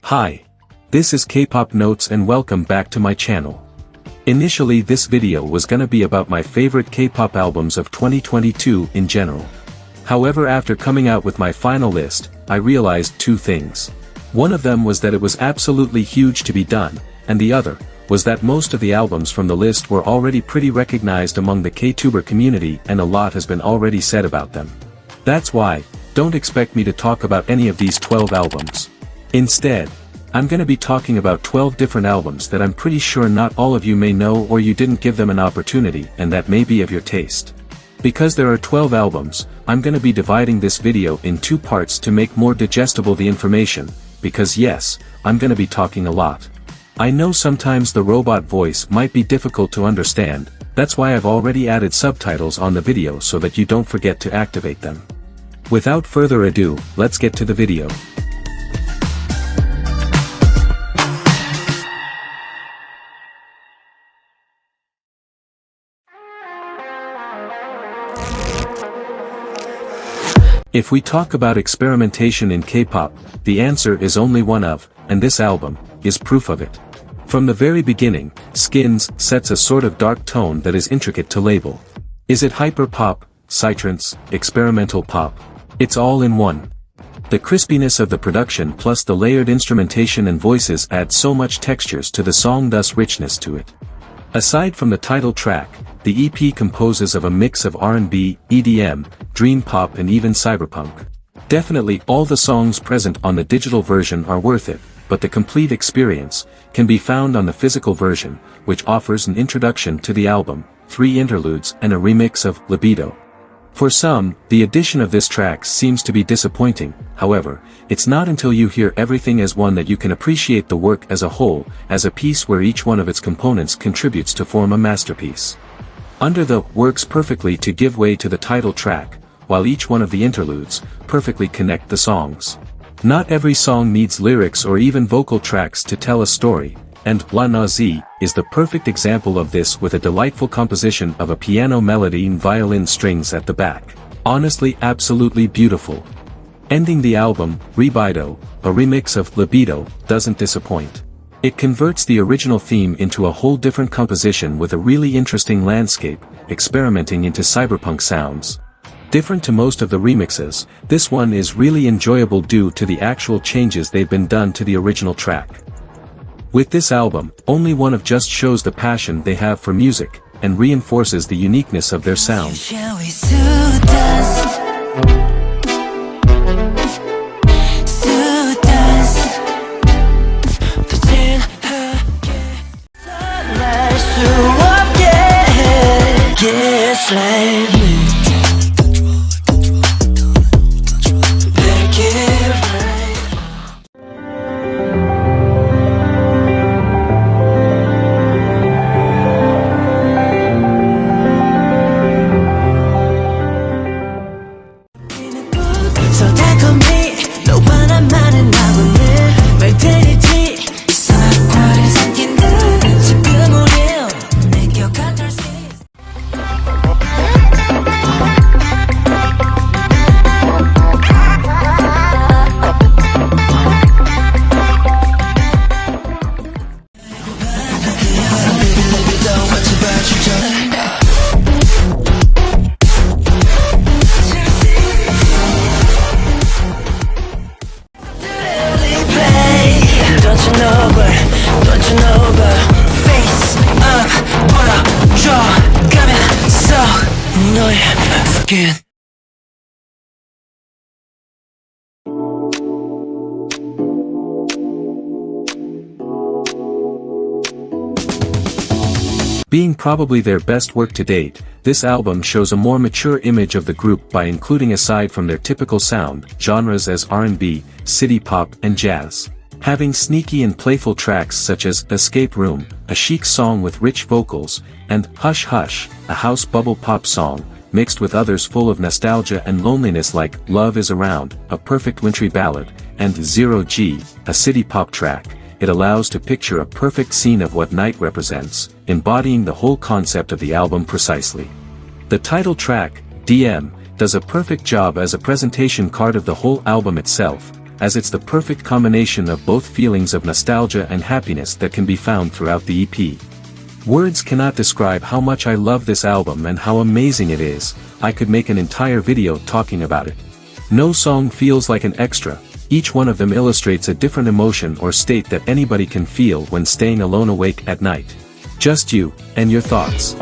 Hi. This is Kpop Notes and welcome back to my channel. Initially this video was gonna be about my favorite K-pop albums of 2022 in general. However, after coming out with my final list, I realized two things. One of them was that it was absolutely huge to be done, and the other was that most of the albums from the list were already pretty recognized among the K-tuber community and a lot has been already said about them. That's why, don't expect me to talk about any of these 12 albums. Instead, I'm gonna be talking about 12 different albums that I'm pretty sure not all of you may know or you didn't give them an opportunity and that may be of your taste. Because there are 12 albums, I'm gonna be dividing this video in two parts to make more digestible the information, because yes, I'm gonna be talking a lot. I know sometimes the robot voice might be difficult to understand, that's why I've already added subtitles on the video so that you don't forget to activate them. Without further ado, let's get to the video. If we talk about experimentation in K-pop, the answer is OnlyOneOf, and this album is proof of it. From the very beginning, Skins sets a sort of dark tone that is intricate to label. Is it hyper-pop, psytrance, experimental pop? It's all in one. The crispiness of the production plus the layered instrumentation and voices add so much textures to the song, thus richness to it. Aside from the title track, the EP composes of a mix of R&B, EDM, dream pop and even cyberpunk. Definitely all the songs present on the digital version are worth it, but the complete experience can be found on the physical version, which offers an introduction to the album, 3 interludes and a remix of Libido. For some, the addition of this track seems to be disappointing, however, it's not until you hear everything as one that you can appreciate the work as a whole, as a piece where each one of its components contributes to form a masterpiece. Under the works perfectly to give way to the title track, while each one of the interludes perfectly connect the songs. Not every song needs lyrics or even vocal tracks to tell a story, and La Nazi is the perfect example of this with a delightful composition of a piano melody and violin strings at the back. Honestly, absolutely beautiful. Ending the album, Libido, a remix of Libido, doesn't disappoint. It converts the original theme into a whole different composition with a really interesting landscape, experimenting into cyberpunk sounds. Different to most of the remixes, this one is really enjoyable due to the actual changes they've been done to the original track. With this album, OnlyOneOf just shows the passion they have for music, and reinforces the uniqueness of their sound. Being probably their best work to date, this album shows a more mature image of the group by including, aside from their typical sound, genres as R&B, city pop and jazz. Having sneaky and playful tracks such as Escape Room, a chic song with rich vocals, and Hush Hush, a house bubble pop song, mixed with others full of nostalgia and loneliness like Love Is Around, a perfect wintry ballad, and Zero G, a city pop track. It allows to picture a perfect scene of what night represents, embodying the whole concept of the album precisely. The title track, DM, does a perfect job as a presentation card of the whole album itself, as it's the perfect combination of both feelings of nostalgia and happiness that can be found throughout the EP. Words cannot describe how much I love this album and how amazing it is. I could make an entire video talking about it. No song feels like an extra, each one of them illustrates a different emotion or state that anybody can feel when staying alone awake at night. Just you, and your thoughts.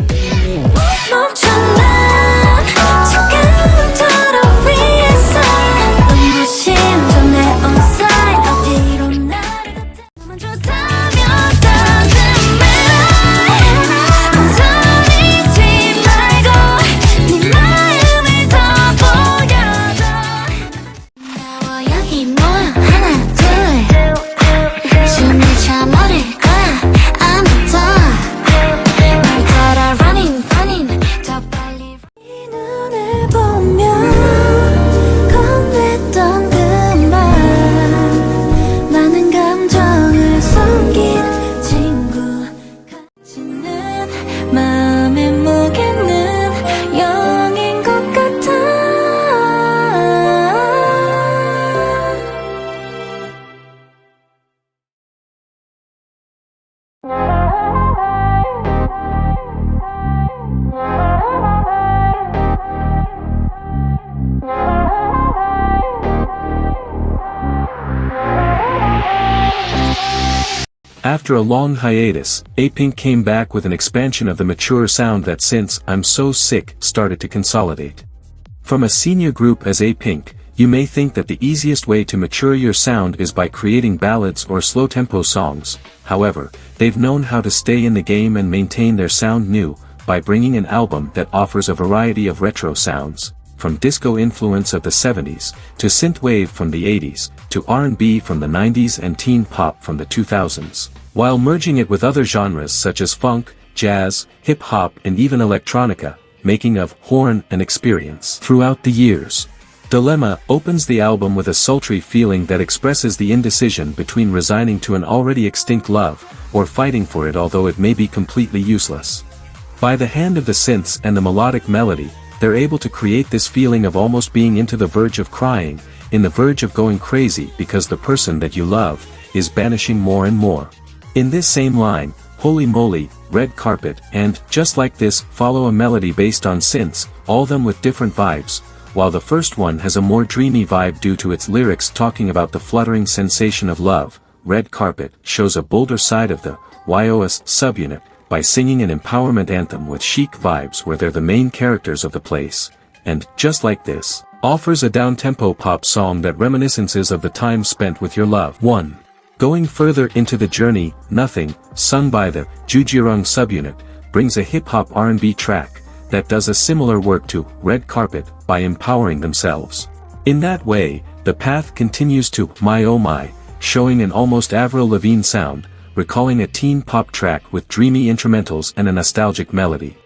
After a long hiatus, apink came back with an expansion of the mature sound that since I'm So Sick started to consolidate. From a senior group as apink, you may think that the easiest way to mature your sound is by creating ballads or slow-tempo songs. However, they've known how to stay in the game and maintain their sound new, by bringing an album that offers a variety of retro sounds, from disco influence of the 70s, to synthwave from the 80s, to R&B from the 90s and teen pop from the 2000s, while merging it with other genres such as funk, jazz, hip-hop and even electronica, making of Horn an experience throughout the years. Dilemma opens the album with a sultry feeling that expresses the indecision between resigning to an already extinct love, or fighting for it although it may be completely useless. By the hand of the synths and the melodic melody, they're able to create this feeling of almost being into the verge of crying, in the verge of going crazy because the person that you love, is banishing more and more. In this same line, Holy Moly, Red Carpet, and Just Like This follow a melody based on synths, all of them with different vibes, while the first one has a more dreamy vibe due to its lyrics talking about the fluttering sensation of love. Red Carpet shows a bolder side of the YOS subunit, by singing an empowerment anthem with chic vibes where they're the main characters of the place, and Just Like This offers a down-tempo pop song that reminiscences of the time spent with your loved one. Going further into the journey, Nothing, sung by the Jujirung subunit, brings a hip-hop R&B track that does a similar work to Red Carpet by empowering themselves. In that way, the path continues to My Oh My, showing an almost Avril Lavigne sound, recalling a teen pop track with dreamy instrumentals and a nostalgic melody.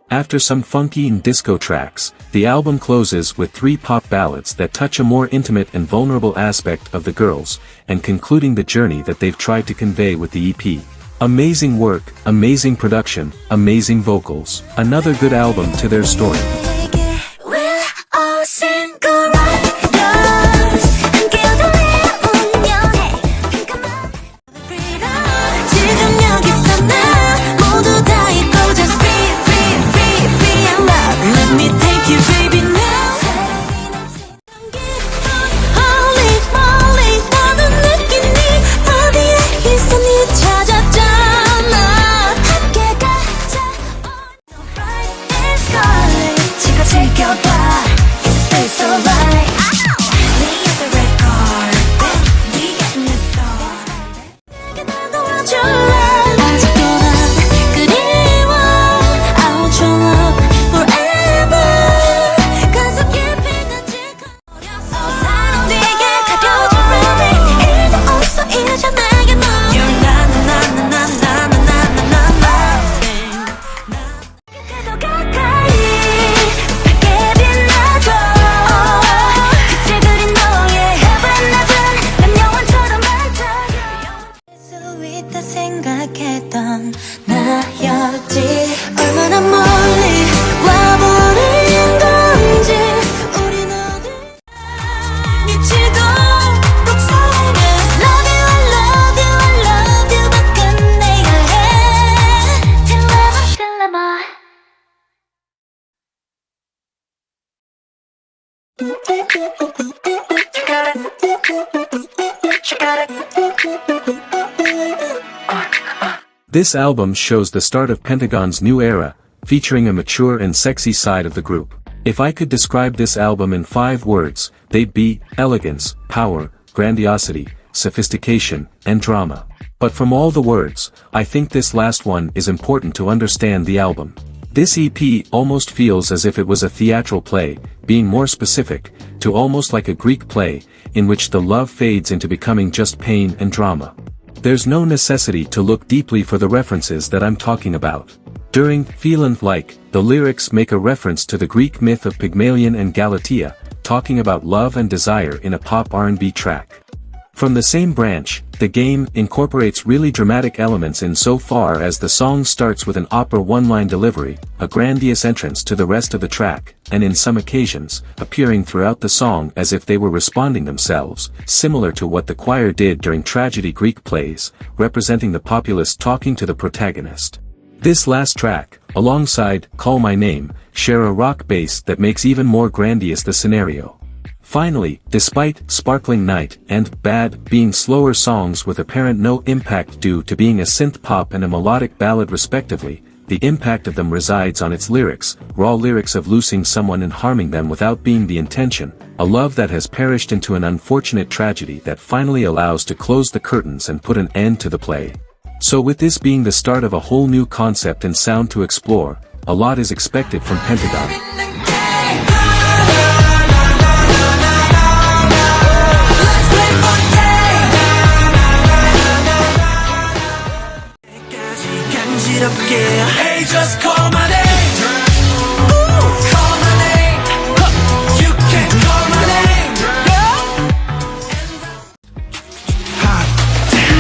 After some funky and disco tracks, the album closes with 3 pop ballads that touch a more intimate and vulnerable aspect of the girls, and concluding the journey that they've tried to convey with the EP. Amazing work, amazing production, amazing vocals. Another good album to their story. This album shows the start of Pentagon's new era, featuring a mature and sexy side of the group. If I could describe this album in 5 words, they'd be elegance, power, grandiosity, sophistication, and drama. But from all the words, I think this last one is important to understand the album. This EP almost feels as if it was a theatrical play, being more specific, to almost like a Greek play, in which the love fades into becoming just pain and drama. There's no necessity to look deeply for the references that I'm talking about. During Feelin' Like, the lyrics make a reference to the Greek myth of Pygmalion and Galatea, talking about love and desire in a pop R&B track. From the same branch, The Game incorporates really dramatic elements in so far as the song starts with an opera one-line delivery, a grandiose entrance to the rest of the track, and in some occasions, appearing throughout the song as if they were responding themselves, similar to what the choir did during tragedy Greek plays, representing the populace talking to the protagonist. This last track, alongside Call My Name, share a rock bass that makes even more grandiose the scenario. Finally, despite Sparkling Night and Bad being slower songs with apparent no impact due to being a synth pop and a melodic ballad respectively, the impact of them resides on its lyrics, raw lyrics of losing someone and harming them without being the intention, a love that has perished into an unfortunate tragedy that finally allows to close the curtains and put an end to the play. So with this being the start of a whole new concept and sound to explore, a lot is expected from Pentagon. Hey, just call my name. Call my name. You can call my name.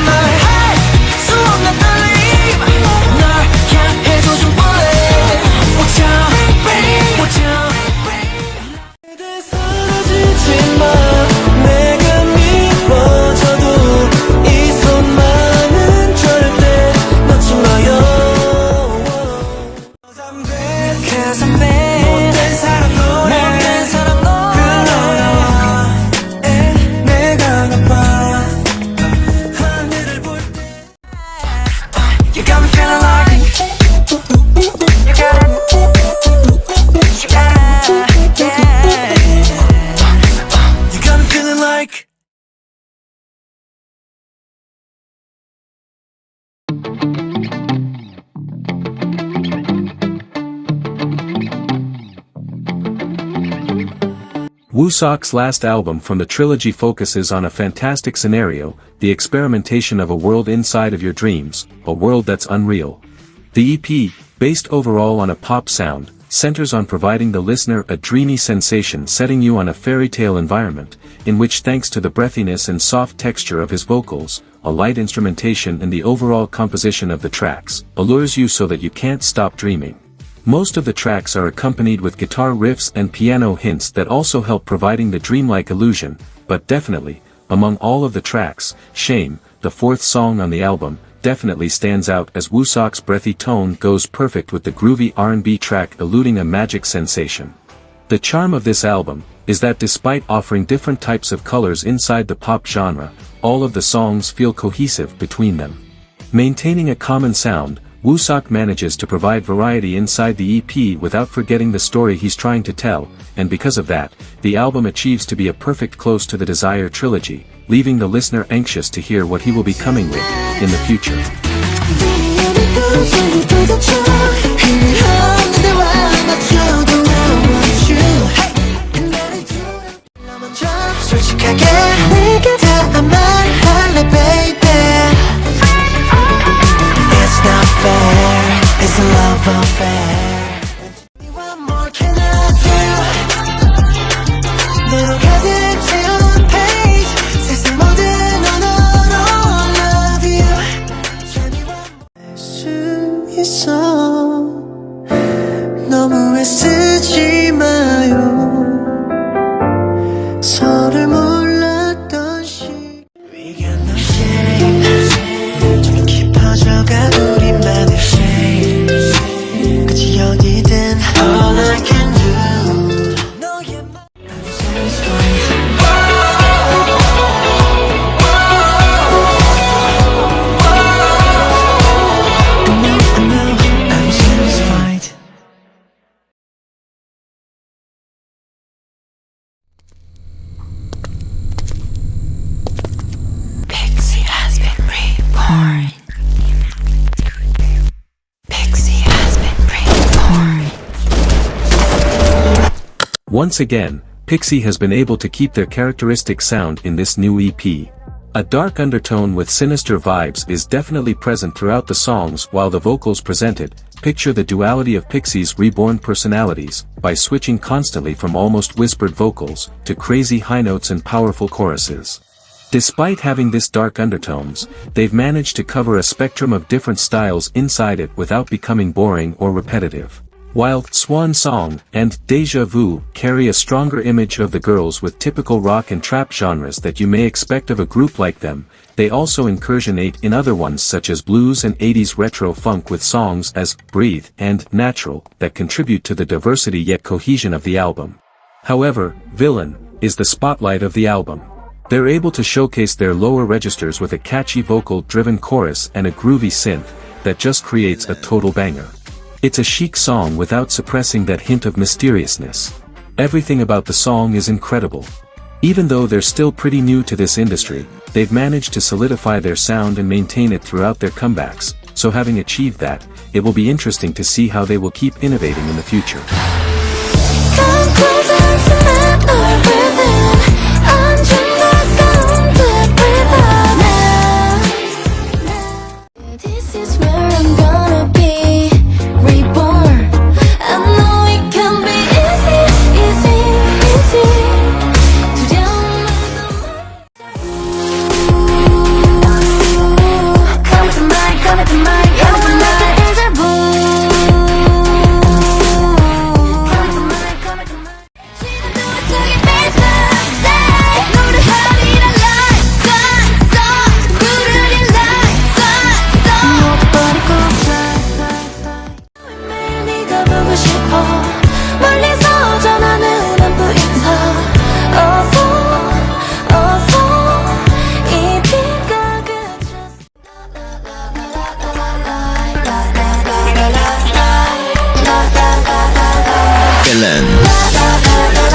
My heart, 수없는 떨림. 널 향해도 좀 볼래. Watch out, watch out. 사라지지 마. 내가 미워져도 이 손만은 절대 놓지 마요. Woosok's last album from the trilogy focuses on a fantastic scenario, the experimentation of a world inside of your dreams, a world that's unreal. The EP, based overall on a pop sound, centers on providing the listener a dreamy sensation, setting you on a fairy tale environment, in which thanks to the breathiness and soft texture of his vocals, a light instrumentation and the overall composition of the tracks, allures you so that you can't stop dreaming. Most of the tracks are accompanied with guitar riffs and piano hints that also help providing the dreamlike illusion, but definitely, among all of the tracks, Shame, the 4th song on the album, definitely stands out as Woosok's breathy tone goes perfect with the groovy R&B track eluding a magic sensation. The charm of this album is that despite offering different types of colors inside the pop genre, all of the songs feel cohesive between them. Maintaining a common sound, Woosok manages to provide variety inside the EP without forgetting the story he's trying to tell, and because of that, the album achieves to be a perfect close to the Desire trilogy, leaving the listener anxious to hear what he will be coming with in the future. It's a love affair. What more can I do? 너로 가득 채운 page. 세상 모든 언어로 love you. 수 있어. Once again, Pixie has been able to keep their characteristic sound in this new EP. A dark undertone with sinister vibes is definitely present throughout the songs while the vocals presented. Picture the duality of Pixie's reborn personalities, by switching constantly from almost whispered vocals, to crazy high notes and powerful choruses. Despite having this dark undertones, they've managed to cover a spectrum of different styles inside it without becoming boring or repetitive. While Swan Song and Deja Vu carry a stronger image of the girls with typical rock and trap genres that you may expect of a group like them, they also incursionate in other ones such as blues and 80s retro funk with songs as Breathe and Natural that contribute to the diversity yet cohesion of the album. However, Villain is the spotlight of the album. They're able to showcase their lower registers with a catchy vocal-driven chorus and a groovy synth that just creates a total banger. It's a chic song without suppressing that hint of mysteriousness. Everything about the song is incredible. Even though they're still pretty new to this industry, they've managed to solidify their sound and maintain it throughout their comebacks, so having achieved that, it will be interesting to see how they will keep innovating in the future. Villain.